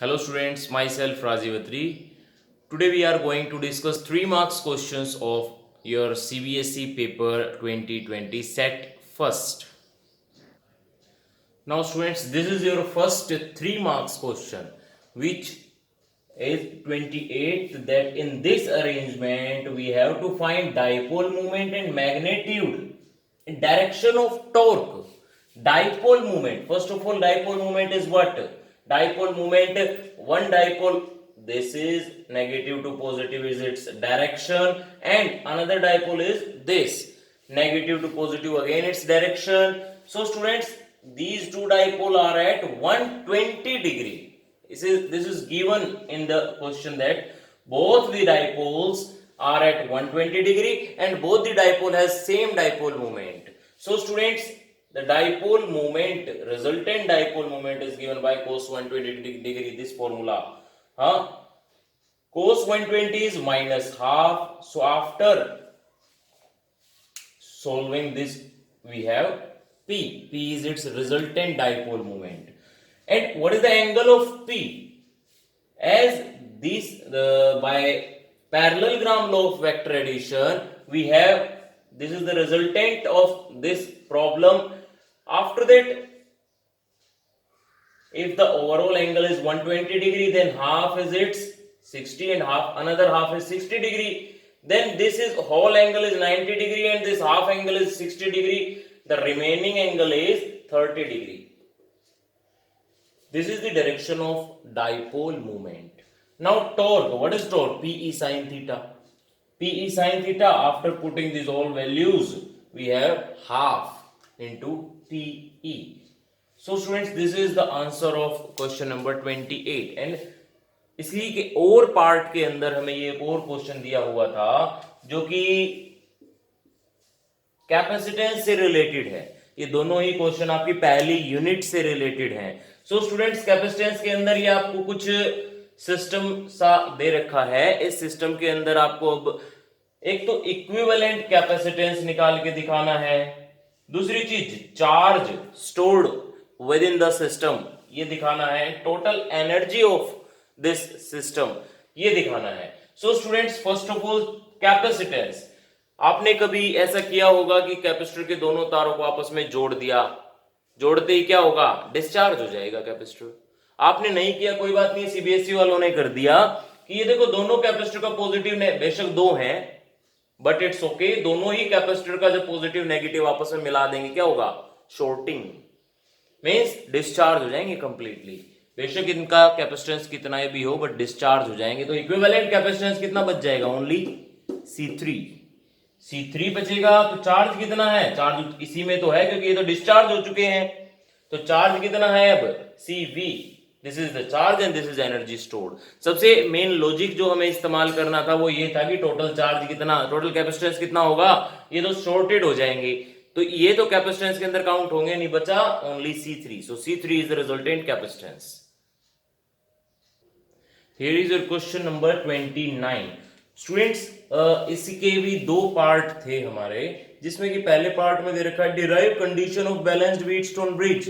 Hello students, myself Rajiv Atri. Today we are going to discuss 3 marks questions of your CBSE paper 2020 set first. Now students, this is your first 3 marks question which is 28th, that in this arrangement we have to find dipole moment and magnitude in direction of torque. Dipole moment, first of all, dipole moment is what? Dipole moment, one dipole, this is negative to positive is its direction, and another dipole is this, negative to positive again its direction. So students, these two dipole are at 120 degree. This is given in the question that both the dipoles are at 120 degree and both the dipole has same dipole moment. So students, the dipole moment, resultant dipole moment is given by cos 120 degree, this formula. Cos 120 is minus half. So after solving this, we have P. P is its resultant dipole moment. And what is the angle of P? As this, by parallelogram law of vector addition, we have, this is the resultant of this problem. After that, if the overall angle is 120 degree, then half is its 60 and half, another half is 60 degree. Then this is whole angle is 90 degree and this half angle is 60 degree. The remaining angle is 30 degree. This is the direction of dipole moment. Now torque, what is torque? Pe sin theta. Pe sin theta, after putting these all values, we have half into Pe. So students, this is the answer of question number 28. And इसी के और part के अंदर हमें ये एक और question दिया हुआ था जो कि कैपेसिटेंस से रिलेटेड है. ये दोनों ही क्वेश्चन आपकी पहली यूनिट से रिलेटेड हैं. सो स्टूडेंट्स, कैपेसिटेंस के अंदर ये आपको कुछ सिस्टम सा दे रखा है. इस सिस्टम के अंदर आपको अब एक तो इक्विवेलेंट कैपेसिटेंस निकाल के दिखाना है, दूसरी चीज charge stored with in the system ये दिखाना है, total energy of this system ये दिखाना है. So students, first of all capacitance. आपने कभी ऐसा किया होगा कि कैपेसिटर के दोनों तारों को आपस में जोड़ दिया, जोड़ते ही क्या होगा? डिस्चार्ज हो जाएगा कैपेसिटर. आपने नहीं किया, कोई बात नहीं, सीबीएसई वालों ने कर दिया कि ये देखो दोनों कैपेसिटर का पॉजिटिव बेशक दो हैं, बट इट्स ओके, दोनों ही कैपेसिटर का जब पॉजिटिव नेगेटिव आपस में मिला देंगे क्या होगा? शॉर्टिंग मींस डिस्चार्ज हो जाएंगे कंप्लीटली. बेशक इनका कैपेसिटेंस कितना भी हो बट डिस्चार्ज हो जाएंगे. तो इक्विवेलेंट कैपेसिटेंस कितना बच जाएगा? ओनली C3 बचेगा. तो चार्ज कितना है? चार्ज इसी में तो है क्योंकि ये तो डिस्चार्ज हो चुके हैं. तो चार्ज कितना है अब? CV. This is the charge and this is energy stored. सबसे मेन लॉजिक जो हमें इस्तेमाल करना था वो ये था कि टोटल चार्ज कितना, टोटल कैपेसिटेंस कितना होगा? ये तो शॉर्टेड हो जाएंगे, तो ये तो कैपेसिटेंस के अंदर काउंट होंगे नहीं, बचा only C3. So C3 is the resultant capacitance. Here is your question number 29. Students, इसके भी दो पार्ट थे हमारे, जिसमें कि पहले पार्ट में दे रखा है derive condition of balanced Wheatstone bridge.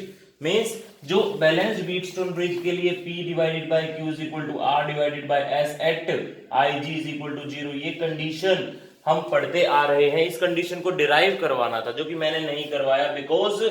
Means जो बैलेंस्ड व्हीटस्टोन ब्रिज के लिए P divided by Q is equal to R divided by S at IG is equal to 0, ये कंडीशन हम पढ़ते आ रहे हैं. इस कंडीशन को डिराइव करवाना था, जो कि मैंने नहीं करवाया, बिकॉज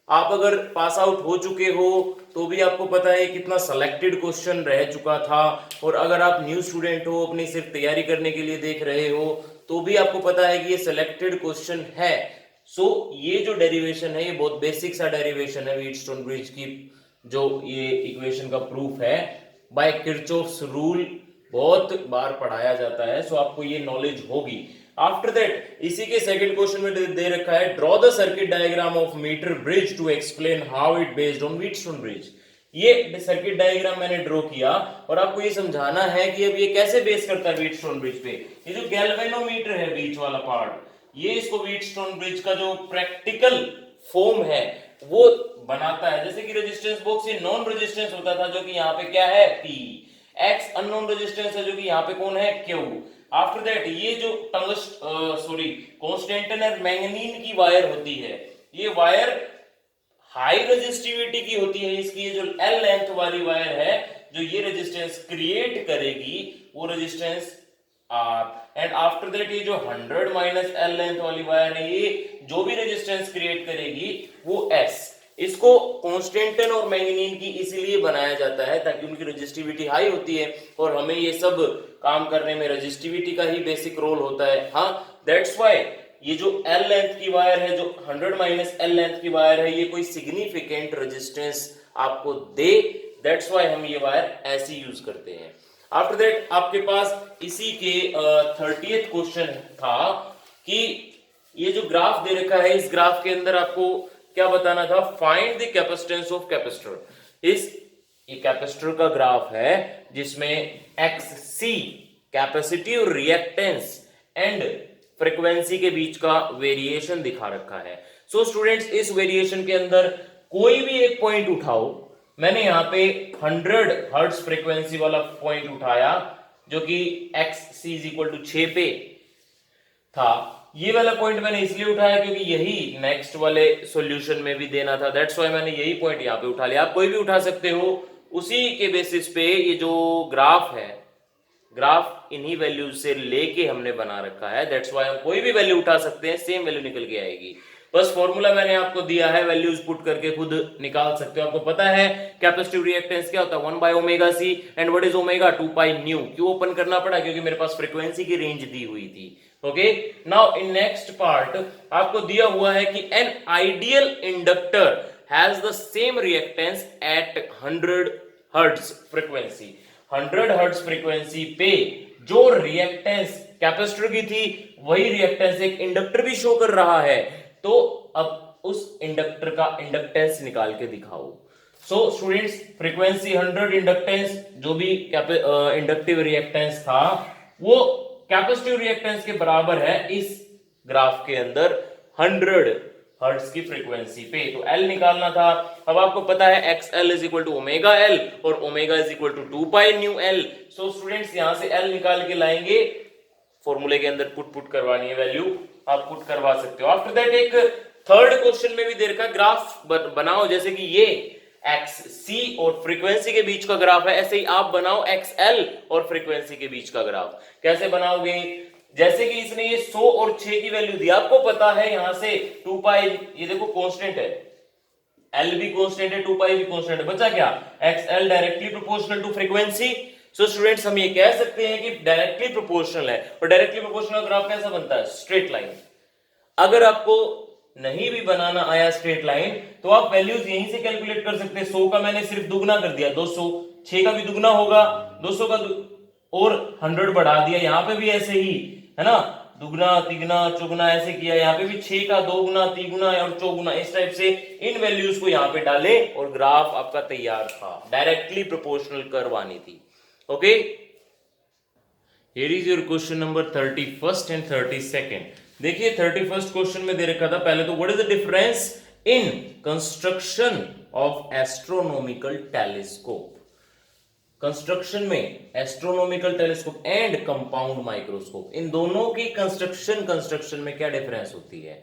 आप अगर पास आउट हो चुके हो तो भी आपको पता है कितना सिलेक्टेड क्वेश्चन रह चुका था, और अगर आप न्यू स्टूडेंट हो, अपनी सिर्फ तैयारी करने के लिए देख रहे हो, तो भी आपको पता है कि ये सिलेक्टेड क्वेश्चन है. सो ये जो डेरिवेशन है ये बहुत बेसिक सा डेरिवेशन है व्हीटस्टोन ब्रिज की, जो ये इक्वेशन का प्रूफ है बाय किरचॉफ्स रूल, बहुत बार पढ़ाया जाता है. सो आपको ये नॉलेज होगी. आफ्टर दैट इसी के सेकंड क्वेश्चन में दे रखा है draw the circuit diagram of meter bridge to explain how it based on Wheatstone bridge. ये सर्किट डायग्राम मैंने ड्रॉ किया और आपको ये समझाना है कि अब ये कैसे बेस करता है व्हीटस्टोन ब्रिज पे. ये जो गैल्वेनोमीटर है बीच वाला पार्ट, ये इसको व्हीटस्टोन ब्रिज का जो प्रैक्टिकल फॉर्म है वो बनाता है. जैसे कि रेजिस्टेंस बॉक्स ये नॉन रेजिस्टेंस होता था, जो कि यहाँ पे क्या है? P. X अननोन रेजिस्टेंस है, जो कि यहाँ पे कौन है? Q. आफ्टर दैट ये जो कांस्टेंटन और मैंगनीन की वायर होती है, ये वायर हाई रेजिस्टिविटी की होती है. इसकी ये जो L लेंथ वाली वायर है, जो ये रेजिस्टेंस क्रिएट करेगी वो resistance R, and after that ये जो 100 माइनस L लेंथ वाली वायर है ये जो भी रेजिस्टेंस क्रिएट करेगी वो S। इसको कांस्टेंटन और मैंगनीन की इसीलिए बनाया जाता है ताकि उनकी रेजिस्टिविटी हाई होती है और हमें ये सब काम करने में रेजिस्टिविटी का ही बेसिक रोल होता है। हाँ, दैट्स व्हाई ये जो L लेंथ की वायर है, जो 100 माइनस L लेंथ की वायर है, ये कोई सिग्निफिकेंट रेजिस्टेंस आपको दे, दैट्स व्हाई हम ये वायर ऐसी यूज करते हैं। आफ्टर दैट आपके पास इसी के 30th क्वेश्चन था कि ये जो ग्राफ दे रखा है इस ग्राफ के अंदर आपको क्या बताना था, find the capacitance of capacitor. ये कैपेसिटर का ग्राफ है जिसमें XC कैपेसिटी और रिएक्टेंस एंड फ्रीक्वेंसी के बीच का वेरिएशन दिखा रखा है। सो स्टूडेंट्स, इस वेरिएशन के अंदर कोई भी एक पॉइंट उठाओ, मैंने यहां पे 100 हर्ट्ज फ्रीक्वेंसी वाला पॉइंट उठाया जो कि XC = 6 पे था। ये वाला पॉइंट मैंने इसलिए उठाया क्योंकि यही नेक्स्ट वाले सॉल्यूशन में भी देना था, दैट्स व्हाई मैंने यही पॉइंट यहां पे उठा लिया। आप कोई भी उठा सकते हो, उसी के बेसिस पे ये जो ग्राफ है, ग्राफ इन्हीं वैल्यूज से लेके हमने बना रखा है, दैट्स व्हाई हम कोई भी वैल्यू उठा सकते हैं, सेम वैल्यू निकल के आएगी। बस फॉर्मूला मैंने आपको दिया है, वैल्यूज पुट करके खुद निकाल सकते हो। आपको पता है कैपेसिटिव रिएक्टेंस क्या होता है, 1/ωc, and what is omega, 2πν। क्यों ओपन करना पड़ा, क्योंकि मेरे पास फ्रीक्वेंसी की रेंज दी हुई थी। Okay, now in next part आपको दिया हुआ है कि an ideal inductor has the same reactance at 100 hertz frequency. 100 hertz frequency पे जो रिएक्टेंस कैपेसिटर की थी वही रिएक्टेंस एक इंडक्टर भी शो कर रहा है, तो अब उस इंडक्टर का इंडक्टेंस निकाल के दिखाओ। सो स्टूडेंट्स, फ्रीक्वेंसी 100, इंडक्टेंस जो भी इंडक्टिव रिएक्टेंस था वो कैपेसिटिव रिएक्टेंस के बराबर है इस ग्राफ के अंदर 100 हर्ट्ज की फ्रीक्वेंसी पे। तो L निकालना था। अब आपको पता है XL = ωL और ओमेगा = 2πνL। सो स्टूडेंट्स, यहां से L निकाल के लाएंगे, फॉर्मूले के अंदर पुट करवानी है वैल्यू, आप पुट करवा सकते हो। आफ्टर दैट एक थर्ड क्वेश्चन में भी दे रखा ग्राफ बनाओ, जैसे कि ये XC और फ्रीक्वेंसी के बीच का ग्राफ है, ऐसे ही आप बनाओ XL और फ्रीक्वेंसी के बीच का ग्राफ। कैसे बनाओगे, जैसे कि इसने ये 100 और 6 की वैल्यू दी, आपको पता है यहां से 2π, ये देखो कांस्टेंट है, L भी कांस्टेंट है, 2π भी कांस्टेंट है, बचा क्या, XL directly proportional to frequency. So students, हम ये कह सकते हैं कि डायरेक्टली प्रोपोर्शनल है, और डायरेक्टली प्रोपोर्शनल ग्राफ कैसा बनता है, स्ट्रेट लाइन। अगर आपको नहीं भी बनाना आया स्ट्रेट लाइन तो आप वैल्यूज यहीं से कैलकुलेट कर सकते हैं। 100 का मैंने सिर्फ दुगना कर दिया 200, 6 का भी दुगना होगा 200 का और 100 बढ़ा दिया, यहां पे भी ऐसे ही है ना, दुगना तिगना चौगुना ऐसे किया, यहाँ पे भी 6 का 2 गुना 3 गुना और 4 गुना, इस टाइप से इन वैल्यूज को यहाँ पे डाले और ग्राफ आपका तैयार था। डायरेक्टली प्रोपोर्शनल कर्व आनी थी। Okay, here is your question number 31st and 32nd। देखिए 31st क्वेश्चन में दे रखा था, पहले तो what is the difference in construction of astronomical telescope. Construction में astronomical telescope and compound microscope, इन दोनों की कंस्ट्रक्शन में क्या डिफरेंस होती है।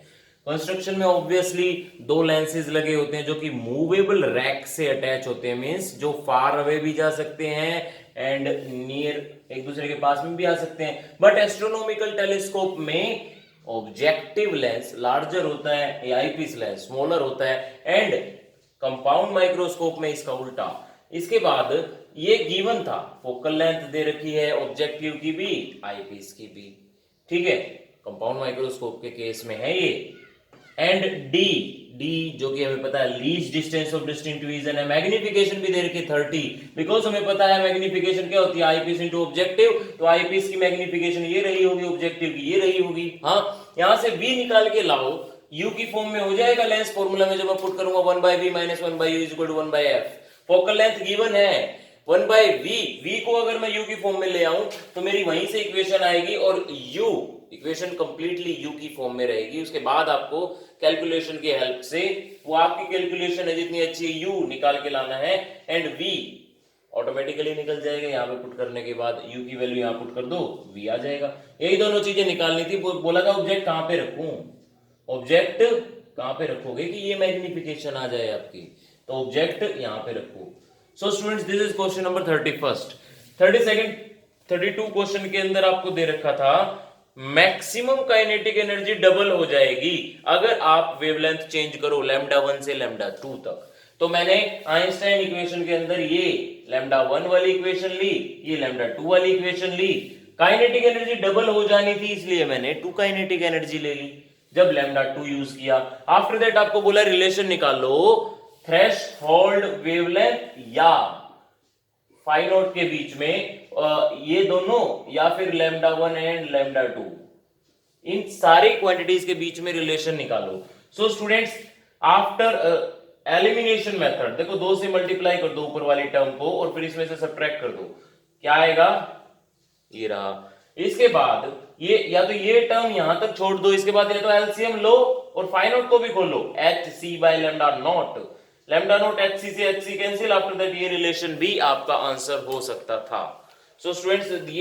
कंस्ट्रक्शन में ऑब्वियसली दो लेंसेज लगे होते हैं जो कि मूवेबल रैक से अटैच होते हैं, मींस जो फार अवे भी जा सकते हैं एंड नियर एक दूसरे के पास में भी आ सकते हैं। बट एस्ट्रोनॉमिकल टेलीस्कोप में ऑब्जेक्टिव लेंस लार्जर होता है, आईपीस लेंस स्मॉलर होता है, एंड कंपाउंड माइक्रोस्कोप में इसका उल्टा। इसके बाद ये गिवन था, फोकल लेंथ दे रखी है ऑब्जेक्टिव की भी आईपीस की भी, ठीक है, कंपाउंड माइक्रोस्कोप के केस में है ये। एंड डी जो कि हमें पता है least distance of distinct vision है। मैग्निफिकेशन भी दे रखी 30, बिकॉज हमें पता है मैग्निफिकेशन क्या होती है, आईपीस इंटू ऑब्जेक्टिव, तो आईपीस की मैग्निफिकेशन ये रही होगी, ऑब्जेक्टिव की ये रही होगी। हाँ, यहां से v निकाल के लाओ, u की फॉर्म में हो जाएगा लेंस फॉर्मूला में, जब मैं पुट करूंगा 1/v - 1/u = 1/f। Focal length given है 1/v, v को अगर मैं u की फॉर्म में ले आऊं तो मेरी वहीं से इक्वेशन आएगी और u इक्वेशन कंप्लीटली u की फॉर्म में रहेगी। उसके बाद आपको कैलकुलेशन की हेल्प से, वो आपकी कैलकुलेशन है जितनी अच्छी है, u निकाल के लाना है एंड v ऑटोमेटिकली निकल जाएगा। यहाँ पे पुट करने के बाद u की वैल्यू यहाँ पुट कर दो, v आ जाएगा। यही दोनों चीजें निकालनी थी। बोला था ऑब्जेक्ट कहां पे रखूं, ऑब्जेक्ट कहां पे रखोगे कि ये मैग्निफिकेशन आ जाए आपकी, तो ऑब्जेक्ट यहाँ पे रखो। So students this is question number 31। 32 32 question के अंदर आपको दे रखा था मैक्सिमम काइनेटिक एनर्जी डबल हो जाएगी अगर आप वेवलेंथ चेंज करो लैम्डा 1 से लैम्डा 2 तक। तो मैंने आइंस्टाइन इक्वेशन के अंदर ये लैम्डा 1 वाली इक्वेशन ली, ये लैम्डा 2 वाली इक्वेशन ली। काइनेटिक एनर्जी डबल हो जानी थी इसलिए मैंने 2 काइनेटिक एनर्जी ले ली जब लैम्डा 2 यूज किया। आफ्टर दैट आपको बोला रिलेशन निकालो थ्रेशोल्ड वेवलेंथ या फाई नॉट के बीच में ये दोनों या फिर लैम्डा 1 एंड लैम्डा 2, इन सारी क्वांटिटीज के बीच में रिलेशन निकालो। So students after elimination method, देखो 2 से मल्टीप्लाई कर दो ऊपर वाली टर्म को और फिर इसमें से सब्ट्रैक्ट कर दो, क्या आएगा, ये रहा। इसके बाद ये या तो ये टर्म यहां तक छोड़ दो, इसके बाद या तो एलसीएम लो और फाई नॉट को भी खोलो, H C by lambda naught, lambda naught H C से H C cancel, after that ये रिलेशन भी आपका आंसर हो सकता था। सो स्टूडेंट्स ये